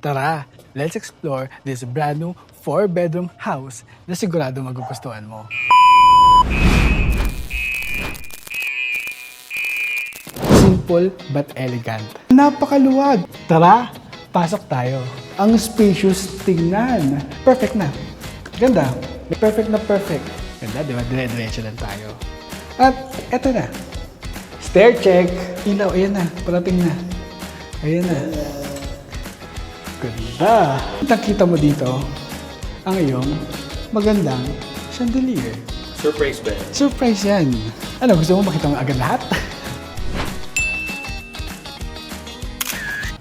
Tara, let's explore this brand new 4-bedroom house na sigurado magugustuhan mo. Simple but elegant. Napakaluwag. Tara, pasok tayo. Ang spacious tingnan. Perfect na. Ganda. Perfect na perfect. Ganda, di ba? Dire-diretso lang tayo. At eto na. Stair check. Ilaw, ayan na. Parating na. Ayan na. Ganda. Nakita mo dito ang iyong magandang chandelier. Surprise ba? Surprise yan. Ano, gusto mo makita mo agad lahat?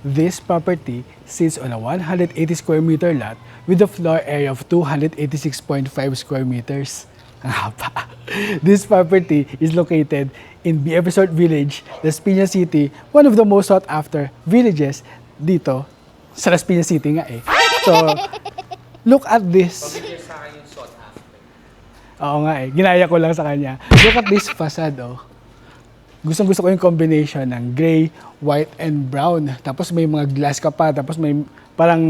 This property sits on a 180 square meter lot with a floor area of 286.5 square meters. Ang haba. This property is located in BF Resort Village, Las Piñas City, one of the most sought after villages dito sa Las Piñas City nga eh. So, look at this. Pamilya sa akin yung sought after. Oo nga eh, ginaya ko lang sa kanya. Look at this facade oh. Gustong-gusto ko yung combination ng gray, white, and brown. Tapos may mga glass ka pa, tapos may parang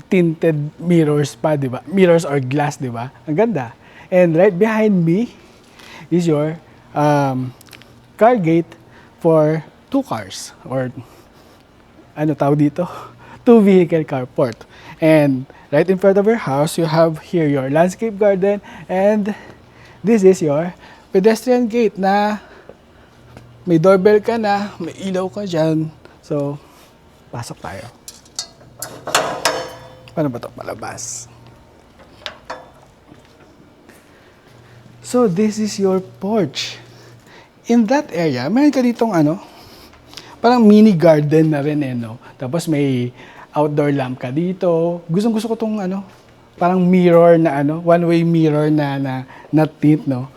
tinted mirrors pa, di ba? Mirrors or glass, di ba? Ang ganda. And right behind me is your car gate for 2 cars. Or ano tawag dito? 2 vehicle carport. And right in front of your house, you have here your landscape garden. And this is your pedestrian gate na may doorbell ka na, may ilaw ka dyan. So, pasok tayo. Paano ba ito palabas? So, this is your porch. In that area, meron ka ditong parang mini garden na rin no? Tapos may outdoor lamp ka dito. Gustong-gusto ko itong parang mirror na one-way mirror na tint, no?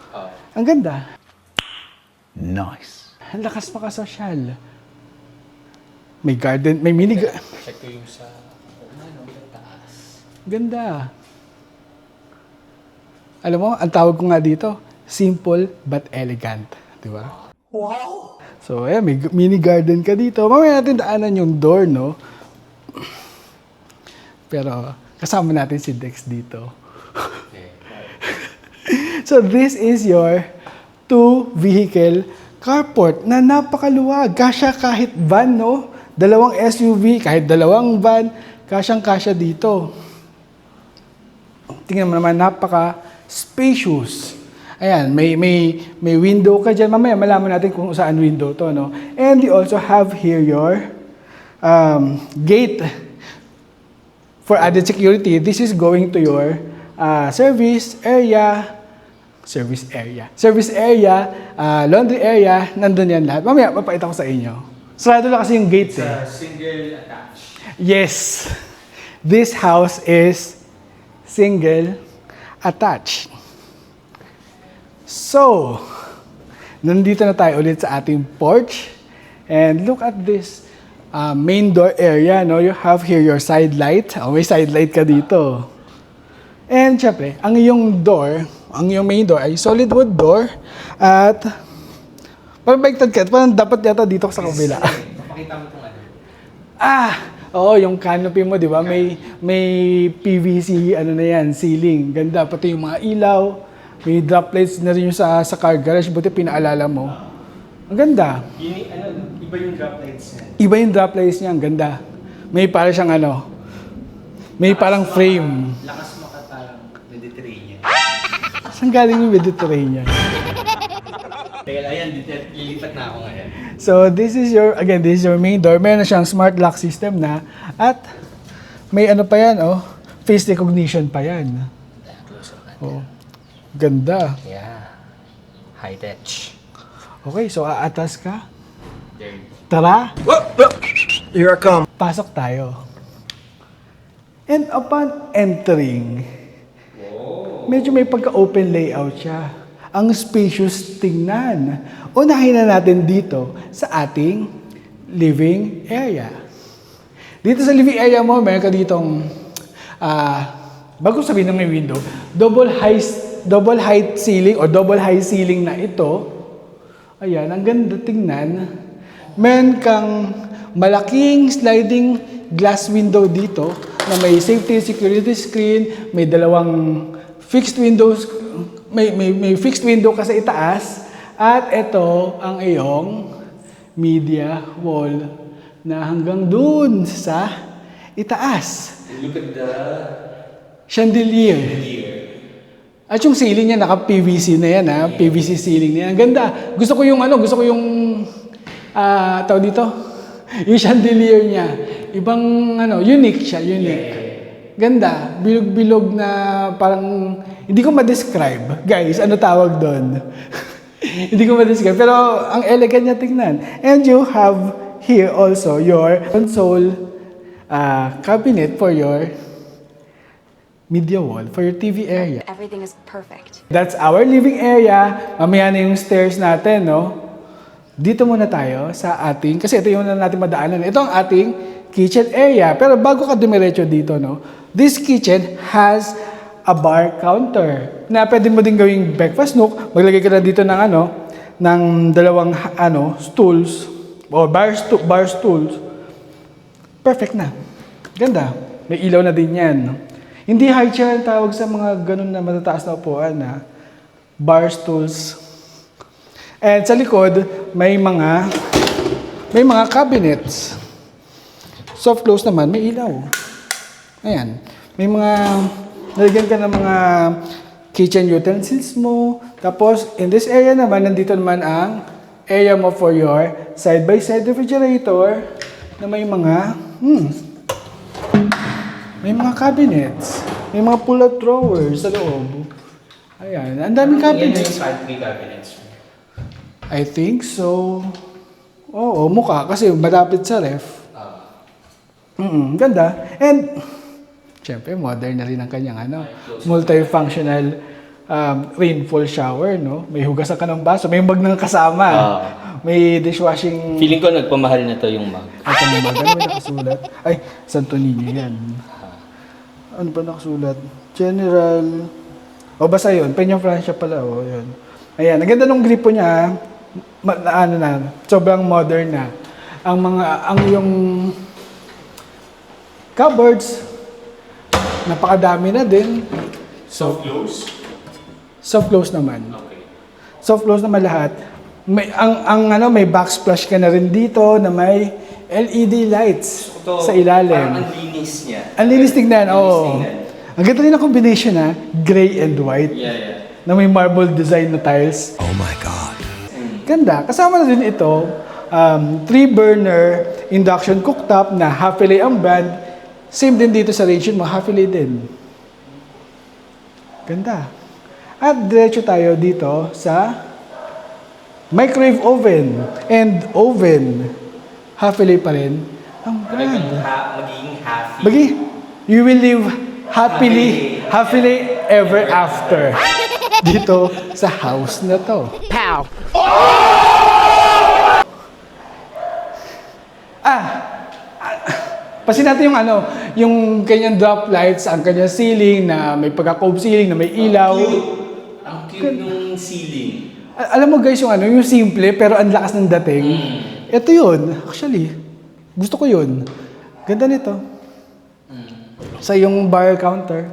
Ang ganda. Nice. Ang lakas makasosyal. May garden, may mini garden. Check ko yung sa taas. Ganda. Alam mo, ang tawag ko nga dito, simple but elegant. Di ba? Wow! So, ayan, may mini garden ka dito. Mamaya natin daanan yung door, no? Pero, kasama natin si Dex dito. So, this is your 2 vehicle carport na napakaluwag. Kasya kahit van, no? 2 SUV, kahit 2 van, kasyang-kasya dito. Tingnan mo naman, napaka-spacious. Ayan, may window ka dyan. Mamaya malaman natin kung saan window to, no? And you also have here your gate for added security. This is going to your service area, laundry area, nandun yan lahat. Mamaya, mapakita ko sa inyo. Sarado lang kasi yung gate It's a single attached. Yes. This house is single attached. So, nandito na tayo ulit sa ating porch. And look at this main door area. No? You have here your side light. Oh, may side light ka dito. And syempre, ang iyong main door ay solid wood door at parang baliktad ka, parang dapat yata dito sa kabila. Pakita mo itong Oo, yung canopy mo, di ba? May PVC, na yan, ceiling. Ganda, pati yung mga ilaw. May drop lights na rin yung sa car garage, buti pinaalala mo. Ang ganda. Iba yung drop lights niya. Iba yung drop lights niya, ang ganda. May parang siyang may parang frame. Lakas makatarang Mediterranean. Saan galing yung Mediterranean? Teka lang yan, lilipat na ako ngayon. So this is your main door. Meron na siyang smart lock system na at may pa yan, face recognition pa yan. Close up natin. Oh. Ganda. Yeah. High touch. Okay, so aatas ka. There. Tara, Here I come. pasok tayo. And upon entering, medyo may pagka-open layout siya. Ang spacious tingnan. Unahin na natin dito sa ating living area. Dito sa living area mo, meron ka ditong, bago sabihin ng may window, double height ceiling or double high ceiling na ito. Ayan, ang ganda tingnan. Meron kang malaking sliding glass window dito na may safety security screen, may dalawang fixed windows, may fixed window ka sa itaas, at ito ang iyong media wall na hanggang dun sa itaas. Look at the Chandelier. here. At yung ceiling niya, naka-PVC na yan, ha? PVC ceiling na yan. Ang ganda. Gusto ko yung tawag dito, yung chandelier niya. Ibang, unique siya, unique. Ganda. Bilog-bilog na parang, hindi ko ma-describe. Guys, ano tawag doon? Hindi ko ma-describe. Pero, ang elegant niya tingnan. And you have here also your console cabinet for your media wall, for your TV area. Everything is perfect. That's our living area. Mamaya na yung stairs natin, no? Dito muna tayo sa ating, kasi ito yung natin madaanan. Ito ang ating kitchen area. Pero bago ka dumiretso dito, no? This kitchen has a bar counter na pwede mo din gawing breakfast nook. Maglagay ka na dito ng ng dalawang stools o bar stools. Perfect na. Ganda. May ilaw na din yan. Hindi high chair ang tawag sa mga ganun na matataas na upuan na bar stools. And sa likod, may mga cabinets. Soft close naman, may ilaw. Ayan. May nalagyan ka ng mga kitchen utensils mo. Tapos, in this area naman, nandito naman ang area mo for your side-by-side refrigerator na may mga cabinets. May mga pull-out drawers sa loob. Ayan. Ang daming cabinets. Yan yung pantry cabinets. I think so. Oo, mukha. Kasi malapit sa ref. Ganda. And, syempre, modern na rin ang kanyang multifunctional rainfall shower, no? May hugasan ka ng baso. May mug ng kasama. May dishwashing... Feeling ko nagpamahal na to yung mug. Ito may mug. Ano may nakasulat? Ay, Santo Niño yan. Ano ba nakasulat? General... O, basta yun. Peña Francia pala. O, yun. Ayan. Ang ganda ng gripo niya. Sobrang modern na. Ang yung cupboards, napakadami na din. Soft close? Soft close naman. Okay. Soft close naman lahat. May backsplash ka na rin dito na may LED lights sa ilalim. Parang ang linis niya. Ang linis tignan, oo. tignan. Ang ganda rin ang combination gray and white. Yeah. Na may marble design na tiles. Oh my God. Ganda. Kasama na din ito, 3-burner induction cooktop na Happily ang brand. Same din dito sa range mo, Happily din. Ganda. At diretso tayo dito sa microwave oven and oven. Happily pa rin ang brand. Magiging happy. You will live happily ever after. Dito sa house na to. Pow! Pasin natin yung kanyang drop lights, ang kanyang ceiling na may pagka-cove ceiling na may ilaw. Ang cute ng ceiling. Alam mo guys, yung simple pero ang lakas ng dating. Ito yun, actually. Gusto ko yun. Ganda nito. Sa yung bar counter.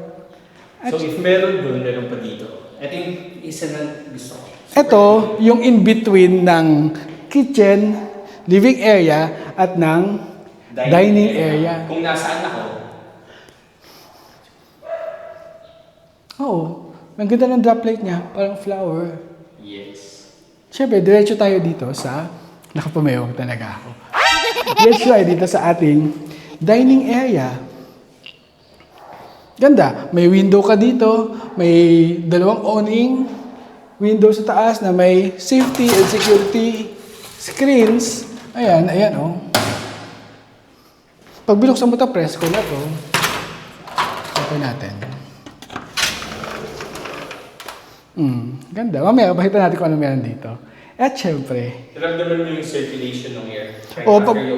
So if meron doon, meron pa dito. Ito yung isa na gusto ko. Ito, yung in-between ng kitchen, living area, at ng dining area. Kung nasaan ako. Oo. Ang ganda ng drop light niya. Parang flower. Yes. Siyempre, diretso tayo dito sa... Nakapumayong talaga ako. Diretso tayo dito sa ating dining area. Ganda. May window ka dito. May dalawang awning. Window sa taas na may safety and security screens. Ayan, Pag binuksan mo ito, press ko na ito. Open natin. Ganda. Mamaya, pakita natin kung ano meron dito. At syempre, Ramdaman mo yung circulation ng air.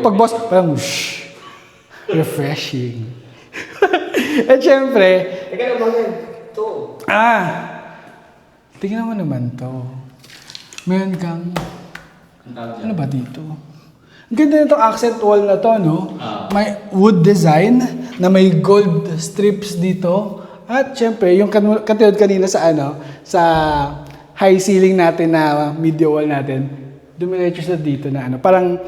pag boss, parang whoosh, refreshing. At syempre, Teka naman yan. Ito. tingnan mo naman to. Meron kang, Ang tawag dyan. ano ba dito? Ang ganda nitong accent wall na to, no? May wood design na may gold strips dito. At syempre, yung katulad kanina sa sa high ceiling natin na media wall natin, dumiretso sa dito na parang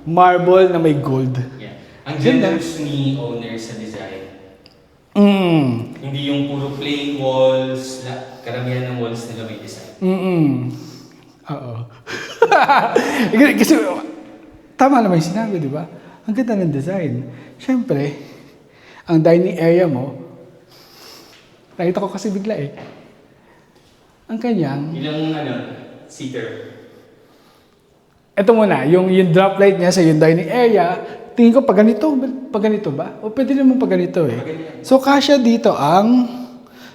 marble na may gold. Yeah. Ang generous ni owner sa design. Hindi yung puro plain walls, karamihan ng walls nila may design. Oo. Kasi, tama naman yung sinabi, di ba? Ang ganda ng design. Siyempre, ang dining area mo, nakita ko kasi bigla eh. Ang kanyang... Ilang seater? Ito muna, yung drop light niya sa yung dining area, tingin ko pag ganito ba? O pwede naman pag ganito eh. So, kasya dito ang...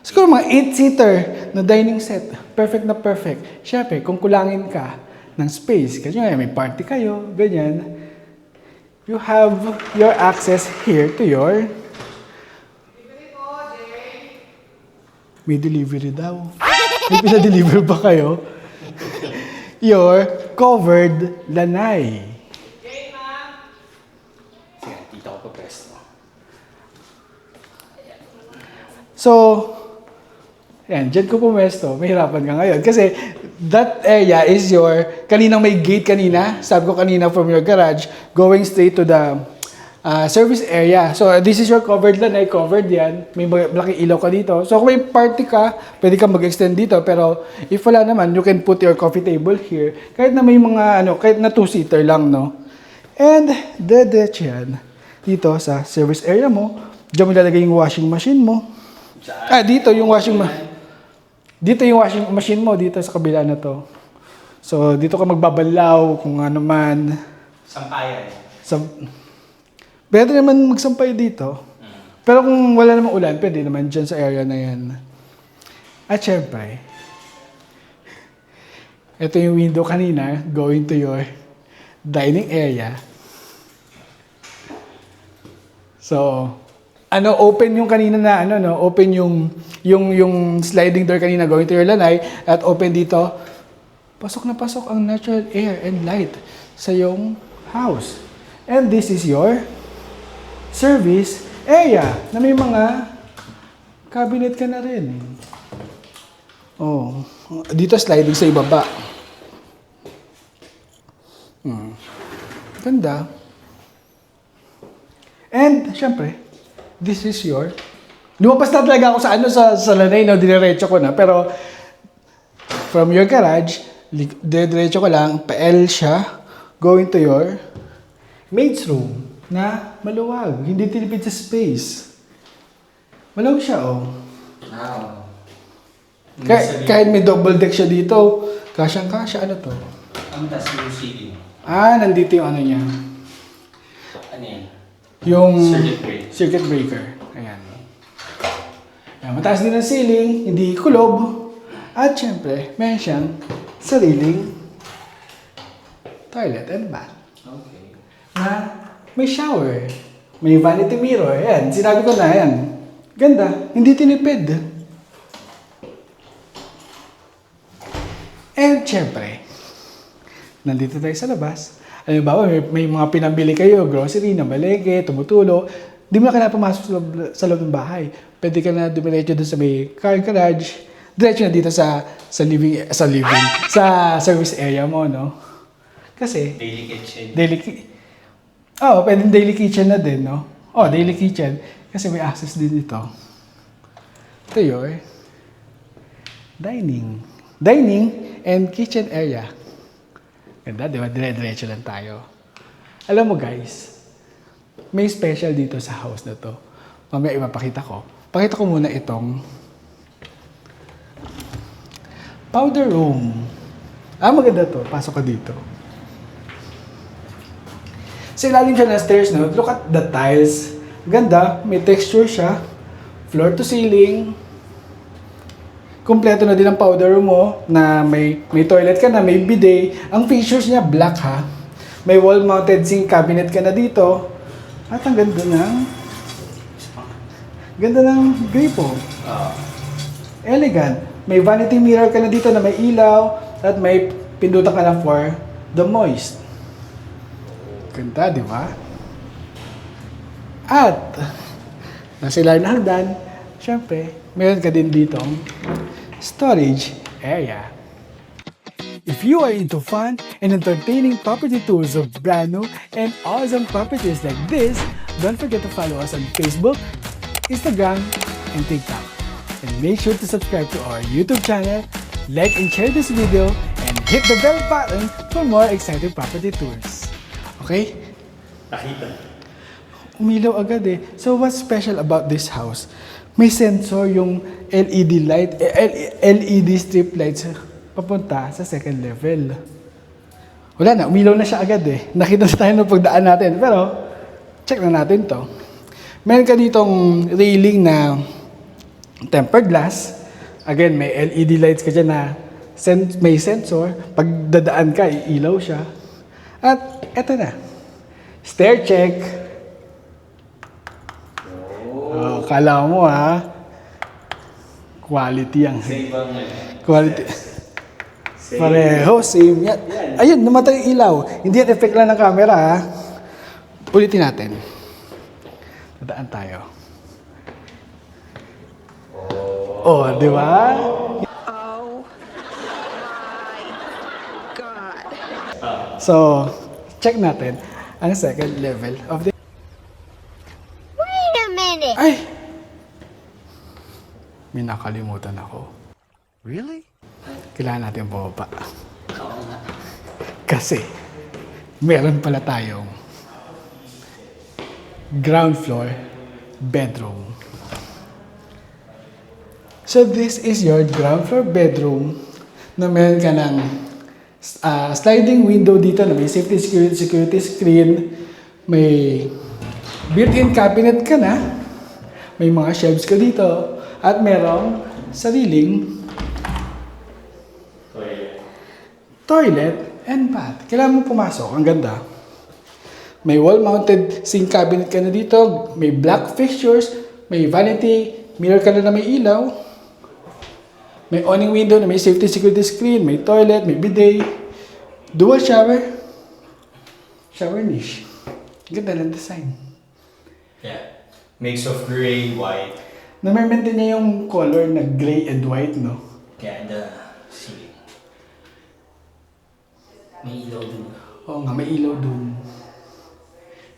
Siguro mga 8-seater na dining set. Perfect na perfect. Siyempre, kung kulangin ka ng space, kasi nga may party kayo, ganyan, you have your access here to your... May delivery daw. May pinadeliver ba kayo? Your covered lanay. Sige, dito ko pa presto. So, yan, dyan ko pumesto. Mahirapan ka ngayon. Kasi that area is your, kaninang may gate kanina, sabi ko kanina from your garage, going straight to the service area. So, this is your covered lanay, covered yan. May malaking ilaw ka dito. So, kung may party ka, pwede ka mag-extend dito. Pero, if wala naman, you can put your coffee table here. Kahit na may mga, kahit na 2-seater lang, no? And, dedetch yan. Dito sa service area mo. Diyan mo lalagay yung washing machine mo. Dito yung washing machine. Dito yung washing machine mo, dito sa kabila na to. So, dito ka magbabalaw kung ano man. Sampayan. Pwede naman magsampay dito. Pero kung wala namang ulan, pwede naman dyan sa area na yan. At syempre, ito yung window kanina, going to your dining area. So, open yung kanina na open yung sliding door kanina going to your lanay at open dito. Pasok na pasok ang natural air and light sa yung house. And this is your service area na may mga cabinet ka na rin. Oh, dito sliding sa ibaba. Ganda. And syempre, this is your... Lumapas na talaga ako sa lanay, no? Dinerecho ko na. Pero, from your garage, dinerecho ko lang, pa-L siya, going to your maid's room na maluwag. Hindi tinipid sa space. Maluwag siya, oh. Wow. Kahit may double deck siya dito, kasyang-kasya, ano to? Ang taas yung ceiling. Nandito yung ano niya. Ano yan? Yung Circuit breaker. circuit breaker. Ayan. Ayan. Mataas din ang ceiling, hindi kulob. At syempre, meron siyang sariling toilet and bath. Okay. Na may shower. May vanity mirror. Ayan, sinabi ko na yan. Ganda. Hindi tinipid. And syempre, nandito tayo sa labas. Alam ba, may mga pinambili kayo, grocery, na malege, tumutulo. Di mo na kailangan pumasok sa loob ng bahay. Pwede ka na dumiretso doon sa may car garage. Diretso na dito sa service area mo, no? Kasi, Daily kitchen. pwedeng daily kitchen na din, no? Daily kitchen. Kasi may access din ito. Ito your dining and kitchen area. Ganda, di ba? Dire-diretso lang tayo. Alam mo guys, may special dito sa house na to. Mamaya ipapakita ko. Pakita ko muna itong powder room. Maganda to. Pasok ka dito. Sa ilalim siya ng stairs, no? Look at the tiles. Ganda. May texture siya. Floor to ceiling. Kompleto na din ang powder room mo na may toilet ka na, may bidet. Ang features niya, black ha. May wall-mounted sink cabinet ka na dito. At ang ganda ng gripo. Elegant. May vanity mirror ka na dito na may ilaw at may pindutan ka na for the moist. Ganda, di ba? At, nasa ilalim ng hagdan, syempre, meron ka din ditong storage area. If you are into fun and entertaining property tours of brand new and awesome properties like this, don't forget to follow us on Facebook, Instagram, and TikTok. And make sure to subscribe to our YouTube channel, like and share this video, and hit the bell button for more exciting property tours. Okay? Nakita. Umilaw agad eh. So what's special about this house? May sensor yung LED light, LED strip lights papunta sa second level. Wala na, umilaw na siya agad eh. Nakita na tayo ng pagdaan natin. Pero, check na natin to. Meron ka ditong railing na tempered glass. Again, may LED lights ka dyan na may sensor. Pag dadaan ka, iilaw siya. At eto na. Stair check. Oh, kala mo ha. Quality ang. Same bang Quality. Same. Pareho, same yan. Ayun, namatay yung ilaw. Hindi yan effect lang ng camera ha. Ulitin natin. Dadaan tayo. Oh, di ba? Oh my God. So, check natin ang second level of the... Wait a minute. Ay! May nakalimutan ako. Really? Kailangan natin bumaba. Kasi, meron pala tayong ground floor bedroom. So, this is your ground floor bedroom na meron ka ng sliding window dito na may safety security screen, may built-in cabinet ka na, may mga shelves ka dito, at merong sariling toilet and bath. Kailangan mo pumasok. Ang ganda. May wall-mounted sink cabinet ka na dito, may black fixtures, may vanity mirror ka na may ilaw, may awning window na may safety security screen, may toilet, may bidet, dual shower niche. Ganda ng design. Yeah. Mix of gray, white. Na-maintain niya yung color na gray and white, no? Yeah, and the ceiling. May ilaw dun. Oo nga, may ilaw dun.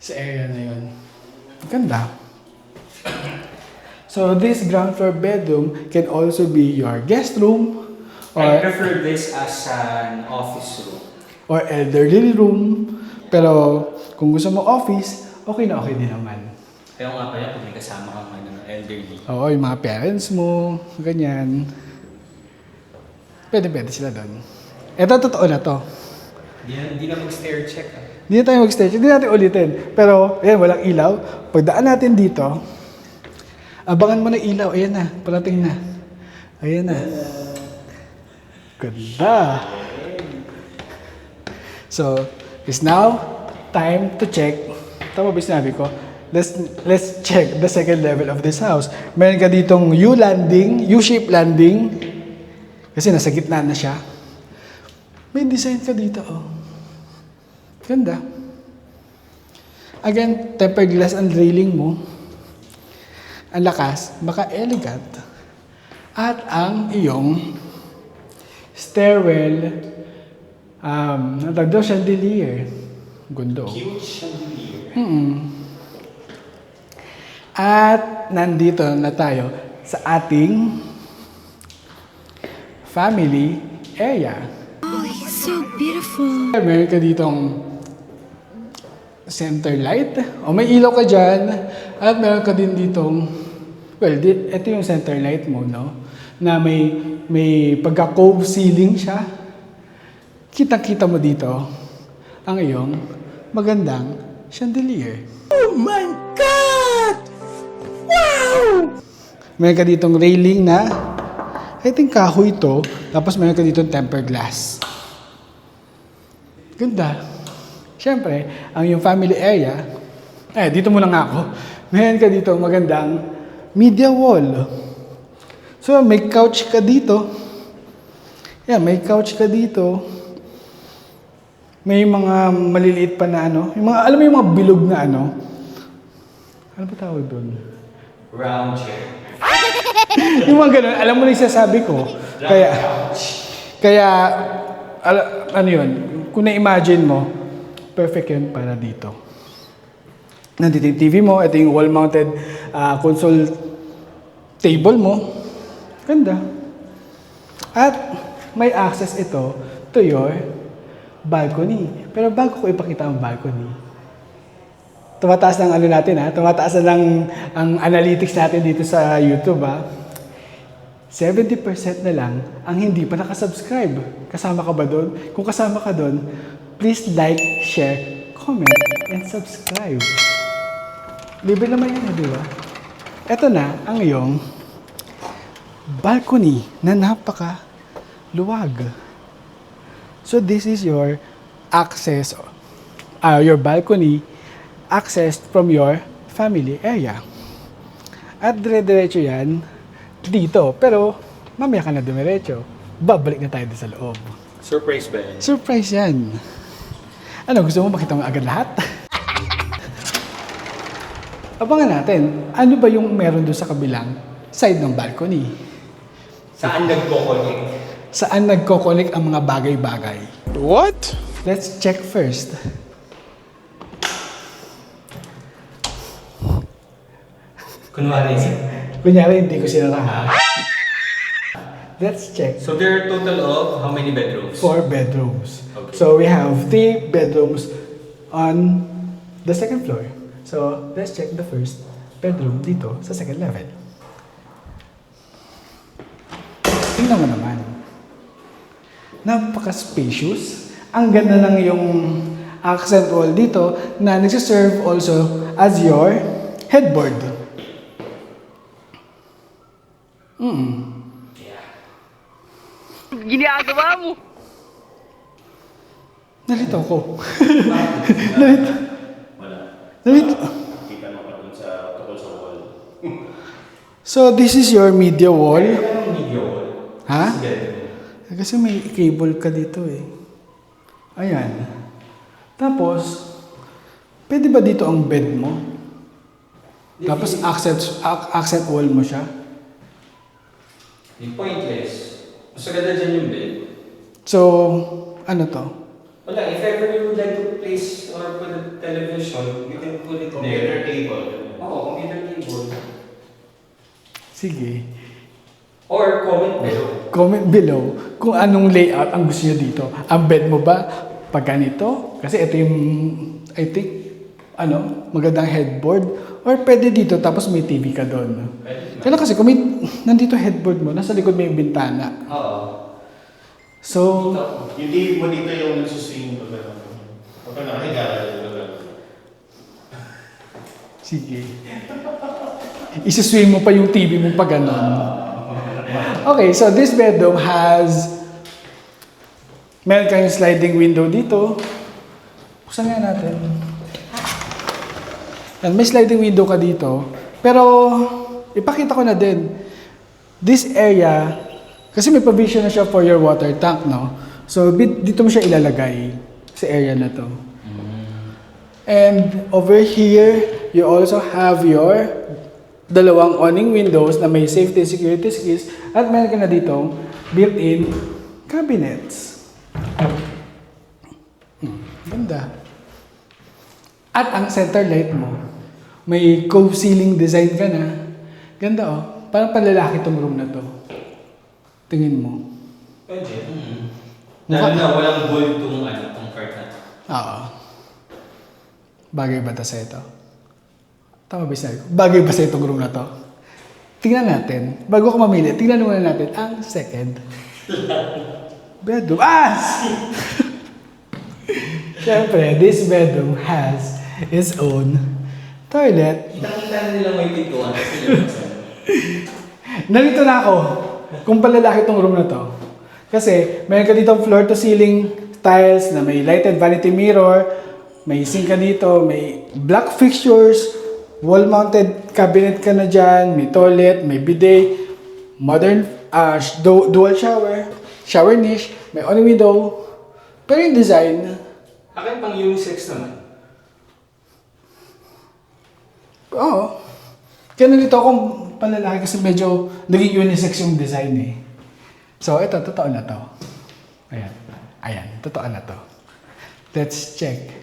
Sa area na yun. Ganda. So, this ground floor bedroom can also be your guest room I or prefer this as an office room. or elderly room. Pero, kung gusto mo office, okay na okay din naman. Kaya nga pala kung may kasama kang elderly. Oo, yung mga parents mo, ganyan. Pwede sila doon. Ito, totoo na to. Hindi na mag-stair check. Hindi na tayo mag-stage. Hindi natin ulitin. Pero, ayan, walang ilaw. Pagdaan natin dito, abangan mo na ilaw. Ayan na, parating na. Ayan na. Ganda. So, it's now time to check. Tama ba sinabi ko? Let's check the second level of this house. Meron ka ditong U-shaped landing. Kasi nasa gitna na siya. May design ka dito, oh. Ganda. Again, tempered glass ang railing mo. Ang lakas, baka elegant. At ang iyong stairwell, natag daw chandelier. Gundo. Huge chandelier. At nandito na tayo sa ating family area. Oh, it's so beautiful. Meron ka ditong center light. O may ilaw ka dyan. At meron ka din ditong, well, ito yung center light mo, no? Na may pagka-cove ceiling siya. Kitang-kita mo dito ang iyong magandang chandelier. Oh my God! Wow! Meron ka ditong railing na, I think kahoy ito, tapos meron ka ditong tempered glass. Ganda. Siyempre, ang yung family area, dito muna nga ako, meron ka dito magandang media wall. So, may couch ka dito. May couch ka dito. May mga maliliit pa na ano. Yung mga, alam mo yung mga bilog na ano? Ano ba tawag doon? Round chair. Yung mga ganun, alam mo na yung sasabi ko. Kaya, ano yun, kung na-imagine mo, perfect yun para dito. Nandito yung TV mo, ito yung wall-mounted console table mo. Ganda. At may access ito to your balcony. Pero bago ko ipakita ang balcony, tumataas ng ano natin ha, tumataas na ng ang analytics natin dito sa YouTube ha. 70% na lang ang hindi pa nakasubscribe. Kasama ka ba doon? Kung kasama ka doon, please like, share, comment, and subscribe. Libre naman yan, di ba? Ito na ang iyong balcony na napaka-luwag. So this is your access, your balcony accessed from your family area. At dire-diretso yan dito. Pero mamaya ka na dumiretso. Babalik na tayo sa loob. Surprise ba yan? Surprise yan. Ano, gusto mo makita mo agad lahat? Abangan natin, ano ba yung meron doon sa kabilang side ng balcony? Saan nagko-connect? Saan nagko-connect ang mga bagay-bagay? What? Let's check first. Kunyari, hindi ko sinara ha. Let's check. So there are total of how many bedrooms? 4 bedrooms. Okay. So we have 3 bedrooms on the second floor. So let's check the first bedroom dito sa second level. Tingnan mo naman. Napaka-spacious. Ang ganda ng yung accent wall dito na nagsiserve also as your headboard. Ginagawa mo. Nalito ko. Nalito. Nalito. Kita mo pa dun sa tukol sa wall. So this is your media wall. Anong media wall? Ha? Sige. Kasi may cable ka dito eh. Ayan. Tapos, pwede ba dito ang bed mo? Tapos accent wall mo siya? Di pointless. Mas maganda dyan yung bed. So, ano to? Wala, if ever you would like to place or put a television, you can put it Computer there. table. Oo, computer table. Sige. Or comment below. Comment below kung anong layout ang gusto nyo dito. Ang bed mo ba pag ganito? Kasi ito yung, I think, magandang headboard. Or pwede dito tapos may TV ka doon. Kaya kasi kung may, nandito headboard mo, nasa likod may bintana. Oo. So, Yung TV mo dito yung nagsuswing ko gano'n. Huwag ka nakahiga ka dito gano'n. sige. Isiswing mo pa yung TV mo pag ganon. Okay, so this bedroom has meron kayong sliding window dito. Buksan nga natin. Yan, may sliding window ka dito. Pero, ipakita ko na din. This area, kasi may provision na siya for your water tank, no? So, dito mo siya ilalagay sa area na to. And over here, you also have your dalawang awning windows na may safety and security skills at meron ka na ditong built-in cabinets. Ganda. At ang center light mo, may cove ceiling design ka na. Ganda oh. Parang panlalaki tong room na to. Tingin mo. Pwede. Lalo na walang gold tong part na to. Oo. Bagay ba ito sa ito? Tama ba sa'yo? Bagay ba sa itong room na to? Tingnan natin. Bago ko mamili, tingnan muna natin ang second bedroom. Siyempre, this bedroom has its own toilet. Kita-kita na nilang may pintuan kasi Nalito na ako kung palalaki itong room na to. Kasi meron ka ditong floor to ceiling tiles na may lighted vanity mirror, may sink ka dito, may black fixtures, wall-mounted cabinet ka na dyan, may toilet, may bidet, modern dual shower, shower niche, may awning window. Pero yung design, Akin pang unisex naman. Oo. Kaya nalito akong panlalaki kasi medyo naging unisex yung design eh. So, ito, totoo na to. Ayan. Ayan, totoo na to. Let's check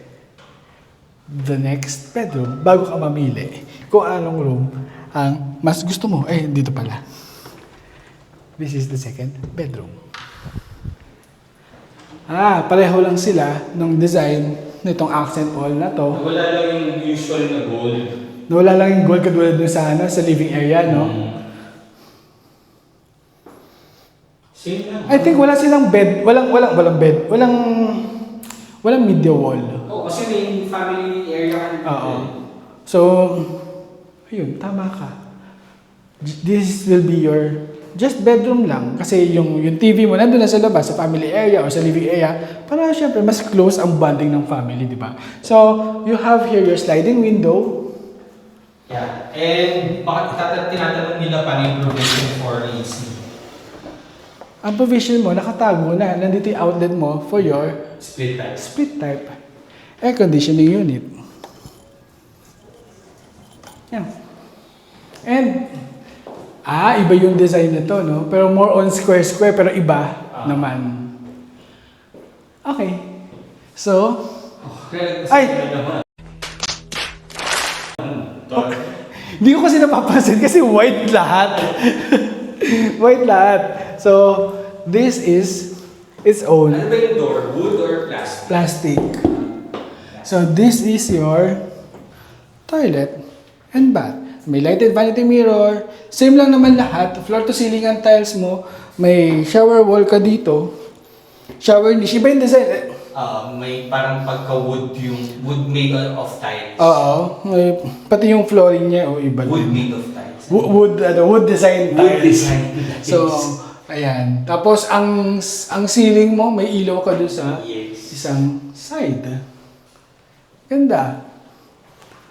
the next bedroom bago ka mamili kung anong room ang mas gusto mo. Eh, dito pala. This is the second bedroom. Pareho lang sila ng design nitong accent wall na to. Wala lang yung usual na gold. Nawala lang yung gold katulad dun sa, sa living area, no? Same lang. I think wala silang bed. Walang bed. Walang media wall. Oo, kasi may family area. Oo. So, ayun, tama ka. This will be your just bedroom lang. Kasi yung TV mo nandun na sa labas, sa family area or sa living area, para syempre mas close ang bonding ng family, di ba? So, you have here your sliding window. Yeah. And bakit tinatanong nila paano yung provision for AC? Ang provision mo, nakatago na. Nandito yung outlet mo for your Split type. split type air conditioning unit. Yan. And, iba yung design nito, no? Pero more on square, pero iba naman. Okay. So, hindi ko kasi napapansin kasi white lahat. White lahat. So, this is its own Ano ba yung door? Wood or plastic? plastic. So, this is your toilet and bath. May lighted vanity mirror. Same lang naman lahat. Floor to ceiling ang tiles mo. May shower wall ka dito. Shower niche. Iba yung design. May parang pagka-wood yung wood made of tiles. Oo. Pati yung flooring niya, iba Wood din. made of tiles. Wood design tiles. Wood design tiles. So, ayan. Tapos, ang ceiling mo, may ilaw ka doon sa Yes. isang side. Ganda.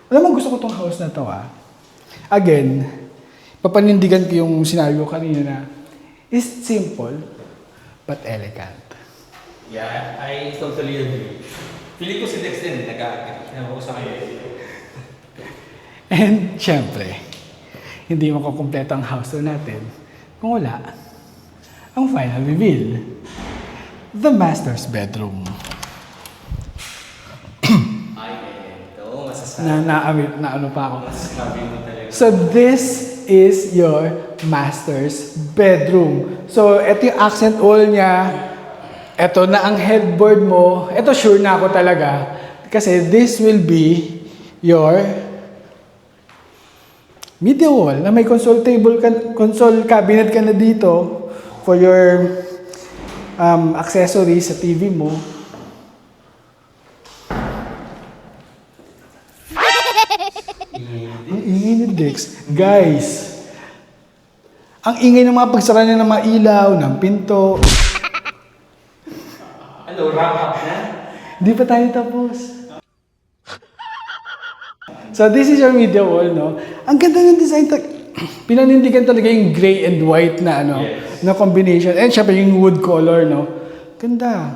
Alam mo, gusto ko tong house na to, Again, papanindigan ko yung sinabi ko kanina na it's simple but elegant. Yeah, I totally agree. Feeling ko si Dex din, nag-agree. Ewan ko sa kanya. And, syempre, hindi makukumpleto ang house tour natin kung wala ang final reveal. The master's bedroom. Ay, ito. Masasabi. Na ano pa ako. Masasabi mo talaga. So, this is your master's bedroom. So, ito yung accent wall niya. Ito na ang headboard mo. Ito sure na ako talaga. Kasi this will be your media wall na may console cabinet ka na dito for your accessories sa TV mo. Ang ingay ni Dex. Guys, ang ingay ng mga pagsara niya ng mga ilaw, ng pinto. Ano, wrap up na? Hindi pa tayo tapos. So this is your media wall, no? Ang ganda ng design. Pinanindigan talaga yung gray and white na Yes. na combination. And syempre yung wood color, no? Ganda.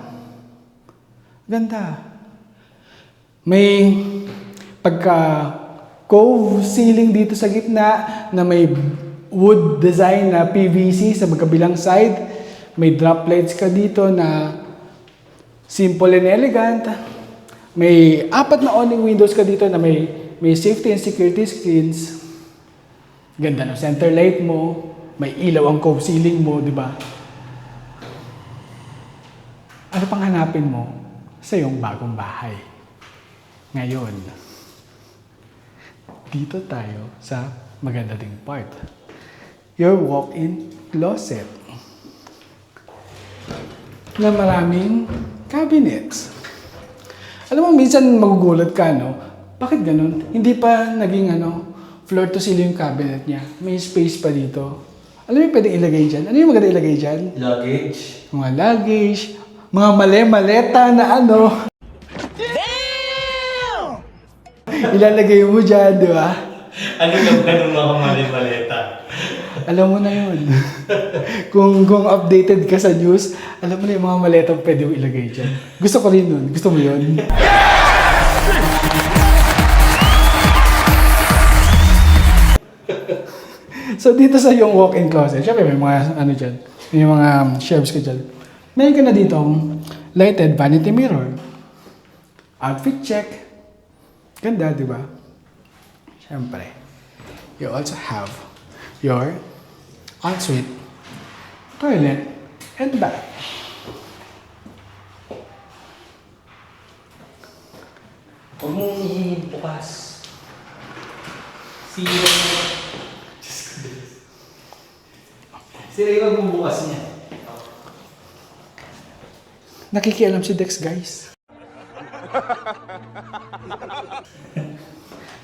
Ganda. May pagka cove ceiling dito sa gitna na may wood design na PVC sa magkabilang side. May drop lights ka dito na simple and elegant. May 4 na awning windows ka dito na may safety and security screens. Ganda ng center light mo. May ilaw ang cove ceiling mo, di ba? Ano pang hanapin mo sa iyong bagong bahay? Ngayon, dito tayo sa maganda ding part. Your walk-in closet na maraming cabinets. Alam mo, minsan magugulat ka, no? Bakit ganun? Hindi pa naging floor to ceiling yung cabinet niya. May space pa dito. Alam mo yung pwedeng ilagay dyan? Ano yung maganda ilagay dyan? Luggage. Mga luggage, mga maleta na Ilalagay mo dyan, di ba? Ano lang ba ng mga mali-maleta? Alam mo na yun. kung updated ka sa news, alam mo na yung mga maletang pwede mo ilagay dyan. Gusto ko rin nun. Gusto mo yun? So, dito sa yung walk-in closet, syempre may mga ano dyan, may mga shelves ka dyan. Meron ka na dito lighted vanity mirror. Outfit check. Ganda, di ba? Syempre. You also have your ensuite, toilet, and bath. Huwag mong bukas. Sino yung magbubukas niya? Nakikialam si Dex, guys.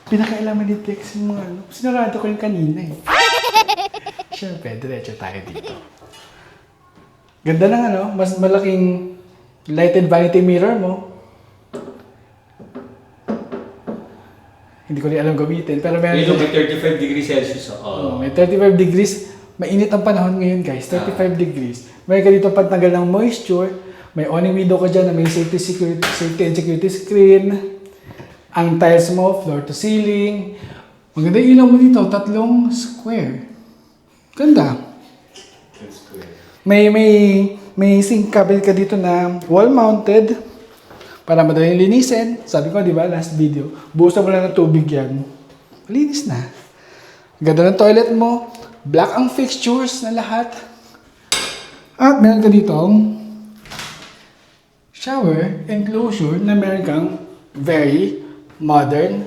Pinakailaman ni Dex yung mga ano. Sinarado ko yung kanina eh. Siyempre, diretso tayo dito. Ganda ng ano, mas malaking lighted vanity mirror mo. Hindi ko rin alam gamitin, pero meron Ito may 35 degrees Celsius. may 35 degrees. Mainit ang panahon ngayon, guys. 35 degrees. Meron ka dito pantanggal ng moisture. May awning window ka dyan na may safety and security screen. Ang tiles mo, floor to ceiling. Maganda yung ilaw mo dito, 3 square. Ganda. May sink cabinet ka dito na wall-mounted para madaling linisin. Sabi ko, di ba, last video, buhusan mo lang ng tubig yan. Malinis na. Ganda ng toilet mo. Black ang fixtures na lahat. At meron ka dito shower enclosure na meron kang very modern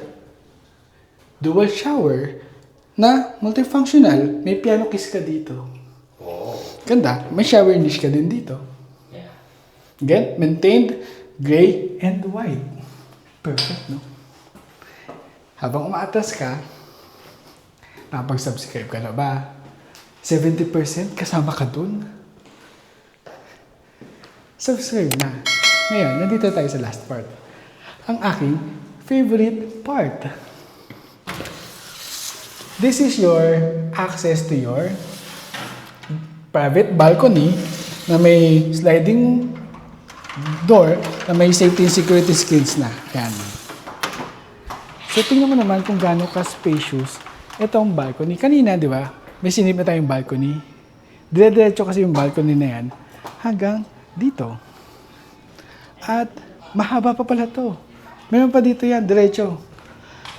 dual shower na multifunctional. May piano kiss ka dito. Ganda. May shower niche ka din dito. Yeah. Again, maintained gray and white. Perfect, no? Habang umaatas ka, nakapag-subscribe ka na ba? 70% kasama ka dun. Subscribe na. Ngayon, nandito tayo sa last part. Ang aking favorite part. This is your access to your private balcony na may sliding door na may safety and security screens na. Yan. So, tingnan mo naman kung gaano ka-spacious itong balcony. Kanina, di ba? May sinip na tayong balcony. Dire-diretso kasi yung balcony na yan hanggang dito. At mahaba pa pala to. Meron pa dito yan, diretso.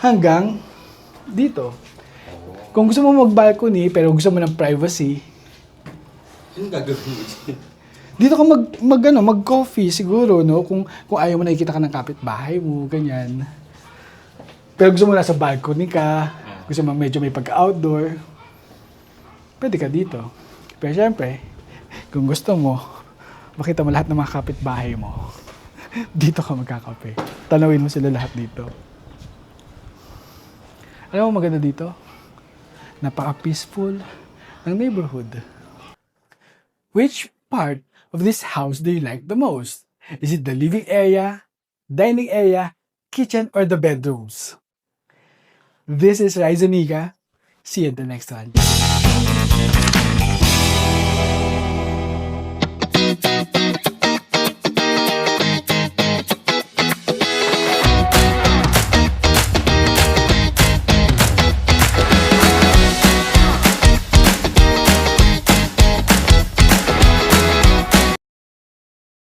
Hanggang dito. Kung gusto mo mag-balcony pero gusto mo ng privacy, Ano gagawin mo dyan? dito ka mag-coffee siguro, no? Kung ayaw mo nakikita ka ng kapitbahay mo, ganyan. Pero gusto mo nasa balcony ka, gusto mo medyo may pagka-outdoor, pwede ka dito. Pero syempre, kung gusto mo, makita mo lahat ng mga kapitbahay mo, dito ka magkakape. Tanawin mo sila lahat dito. Alam mo maganda dito? Napaka-peaceful ng neighborhood. Which part of this house do you like the most? Is it the living area, dining area, kitchen, or the bedrooms? This is Rise Amiga. See you in the next one.